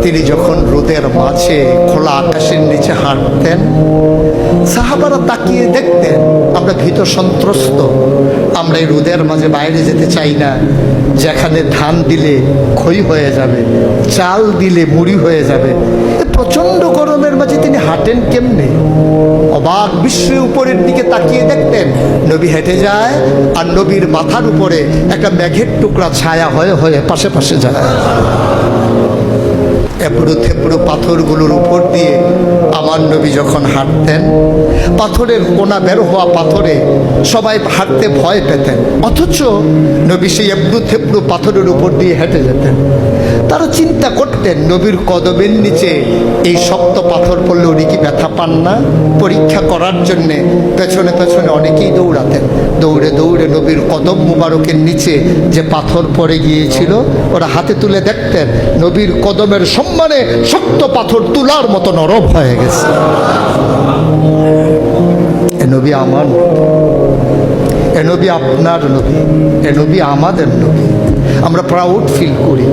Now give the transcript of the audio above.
তিনি যখন রোদের মাঝে খোলা আকাশের নিচে হাঁটতেন, সাহাবারা তাকিয়ে দেখতেন আমরা ভীত সন্ত্রস্ত, আমরা এই রোদের মাঝে বাইরে যেতে চাই না, যেখানে ধান দিলে খই হয়ে যাবে, চাল দিলে মুড়ি হয়ে যাবে। প্রচন্ড গরমের মাঝে তিনি হাঁটেন কেমনে? অবাক বিশ্বে উপরের দিকে তাকিয়ে দেখতেন নবী হেঁটে যায়, আর নবীর মাথার উপরে একটা মেঘের টুকরা ছায়া হয়ে হয়ে পাশে পাশে যায়। এবড়ো থেবড়ো পাথরগুলোর উপর দিয়ে আমার নবী যখন হাঁটতেন, পাথরের কোনা বের হওয়া পাথরে সবাই হাঁটতে ভয় পেতেন, অথচ নবী সেই এবড়ো থেবড়ো পাথরের উপর দিয়ে হেঁটে যেতেন। তারা চিন্তা করতেন নবীর কদমের নিচে এই শক্ত পাথর পড়লে উনি কি ব্যথা পান না? পরীক্ষা করার জন্যে পেছনে পেছনে অনেকেই দৌড়াতেন। দৌড়ে দৌড়ে নবীর কদম মুবারকের নিচে যে পাথর পড়ে গিয়েছিল ওরা হাতে তুলে দেখতেন নবীর কদমের সম্মানে শক্ত পাথর তুলার মতো নরম হয়ে গেছে। এ নবী আমার, এ নবী আপনার নবী, এ নবী আমাদের নবী। আমরা প্রাউড ফিল করি।